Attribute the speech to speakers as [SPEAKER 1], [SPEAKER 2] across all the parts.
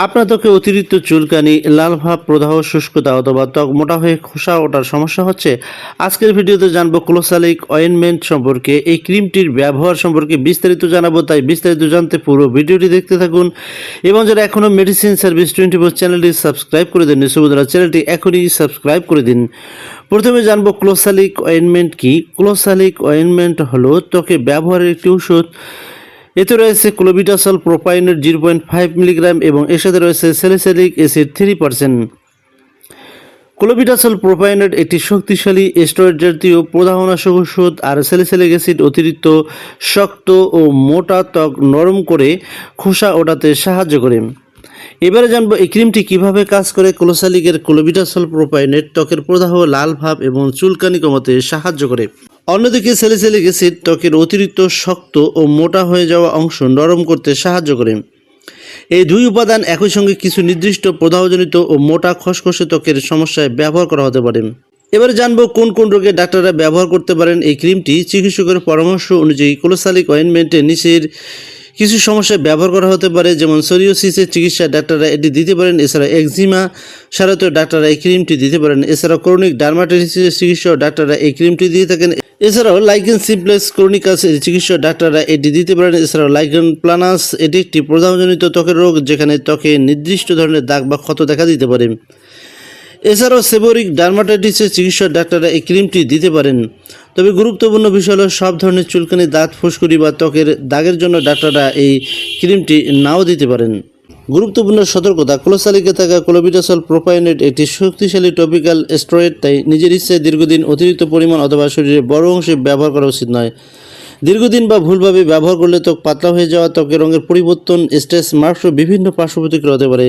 [SPEAKER 1] আপনার ত্বকে অতিরিক্ত চুলকানি, লাল ভাব, প্রদাহ, শুষ্কতা অথবা ত্বক মোটা হয়ে খোসা ওঠার সমস্যা হচ্ছে? আজকের ভিডিওতে জানবো ক্লোসালিক অয়েনমেন্ট সম্পর্কে। এই ক্রিমটির ব্যবহার সম্পর্কে বিস্তারিত জানাবো, তাই বিস্তারিত জানতে পুরো ভিডিওটি দেখতে থাকুন। এবং যারা এখনও মেডিসিন সার্ভিস 24 চ্যানেলটি সাবস্ক্রাইব করে দেন, সুবন্ধুরা চ্যানেলটি এখনই সাবস্ক্রাইব করে দিন। প্রথমে জানবো ক্লোসালিক অয়েনমেন্ট কি। ক্লোসালিক অয়েনমেন্ট হলো ত্বকে ব্যবহারের একটি ওষুধ। এতে রয়েছে ক্লোবিটাসল প্রোপাইনেট 0.5 মিলিগ্রাম এবং এর সাথে রয়েছে স্যালিসাইলিক অ্যাসিড 3%। ক্লোবিটাসল প্রোপাইনেট একটি শক্তিশালী স্টেরয়েড জাতীয় প্রদাহনাশক ওষুধ, আর স্যালিসাইলিক অ্যাসিড অতিরিক্ত শক্ত ও মোটা ত্বক নরম করে খোসা ওঠাতে সাহায্য করে। এবারে জানবো এই ক্রিমটি কিভাবে কাজ করে। ক্লোসালিকের ক্লোবিটাসল প্রোপাইনেট ত্বকের প্রদাহ, লাল ভাব এবং চুলকানি কমাতে সাহায্য করে। অন্যদিকে স্যালিসাইলিক অ্যাসিড ত্বকের অতিরিক্ত শক্ত ও মোটা হয়ে যাওয়া অংশ নরম করতে সাহায্য করে। এই দুই উপাদান একই সঙ্গে কিছু নির্দিষ্ট প্রদাহজনিত ও মোটা খসখসে ত্বকের সমস্যায় ব্যবহার করা হতে পারে। এবারে জানবো কোন কোন রোগে ডাক্তাররা ব্যবহার করতে পারেন এই ক্রিমটি। চিকিৎসকের পরামর্শ অনুযায়ী ক্লোসালিক অয়েনমেন্টের নিচের কিছু সমস্যায় ব্যবহার করা হতে পারে, যেমন সোরিয়াসিসের চিকিৎসায় ডাক্তাররা এটি দিতে পারেন। এছাড়া একজিমা সারাতে ডাক্তাররা এই ক্রিমটি দিতে পারেন। এছাড়াও ক্রনিক ডার্মাটাইটিসের চিকিৎসাও ডাক্তাররা এই ক্রিমটি দিয়ে থাকেন। এছাড়াও লাইকেন সিমপ্লেক্স ক্রনিকাস এর চিকিৎসা ডাক্তাররা এটি দিতে পারেন। এছাড়াও লাইকেন প্লানাস এটি একটি প্রদাহজনিত ত্বকের রোগ, যেখানে ত্বকে নির্দিষ্ট ধরনের দাগ বা ক্ষত দেখা দিতে পারে। এছাড়াও সেবোরিক ডার্মাটাইটিসের চিকিৎসা ডাক্তাররা এই ক্রিমটি দিতে পারেন। তবে গুরুত্বপূর্ণ বিষয় হলো সব ধরনের চুলকানি, দাঁত, ফুসকুড়ি বা ত্বকের দাগের জন্য ডাক্তাররা এই ক্রিমটি নাও দিতে পারেন। গুরুত্বপূর্ণ সতর্কতা: ক্লোসালিকে থাকা ক্লোবিটাসল প্রোপাইনেট একটি শক্তিশালী টপিক্যাল স্টেরয়েড, তাই নিজের ইচ্ছায় দীর্ঘদিন অতিরিক্ত পরিমাণ অথবা শরীরের বড় অংশে ব্যবহার করা উচিত নয়। দীর্ঘদিন বা ভুলভাবে ব্যবহার করলে ত্বক পাতলা হয়ে যাওয়া, ত্বকের রঙের পরিবর্তন, স্ট্রেস মার্কস ও বিভিন্ন পার্শ্ব প্রতিক্রিয়া হতে পারে।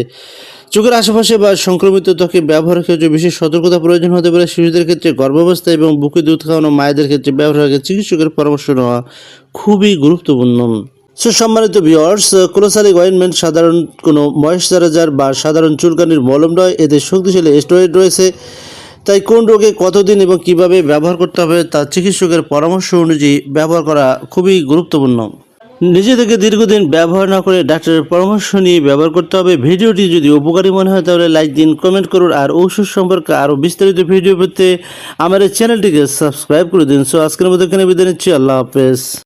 [SPEAKER 1] চোখের আশেপাশে বা সংক্রমিত ত্বকে ব্যবহারের ক্ষেত্রে বিশেষ সতর্কতা প্রয়োজন হতে পারে। শিশুদের ক্ষেত্রে, গর্ভাবস্থা এবং বুকে দুধ খাওয়ানো মায়েদের ক্ষেত্রে ব্যবহারের আগে চিকিৎসকের পরামর্শ নেওয়া খুবই গুরুত্বপূর্ণ। সম্মানিত ভিউয়ার্স, ক্লোসালিক অয়েনমেন্ট সাধারণ কোনো ময়েশ্চারাইজার বা সাধারণ চুলকানির মলম নয়। এতে শক্তিশালী স্টেরয়েড রয়েছে, তাই কোন রোগে কতদিন এবং কিভাবে ব্যবহার করতে হবে তা চিকিৎসকের পরামর্শ অনুযায়ী ব্যবহার করা খুবই গুরুত্বপূর্ণ। নিজে থেকে দীর্ঘদিন ব্যবহার না করে ডাক্তারের পরামর্শ নিয়ে ব্যবহার করতে হবে। ভিডিওটি যদি উপকারী মনে হয় তাহলে লাইক দিন, কমেন্ট করুন, আর ওষুধ সম্পর্কে আরও বিস্তারিত ভিডিও পেতে আমার এই চ্যানেলটিকে সাবস্ক্রাইব করে দিন। আজকের মতো এখানে বিদায় নিচ্ছি। আল্লাহ হাফেজ।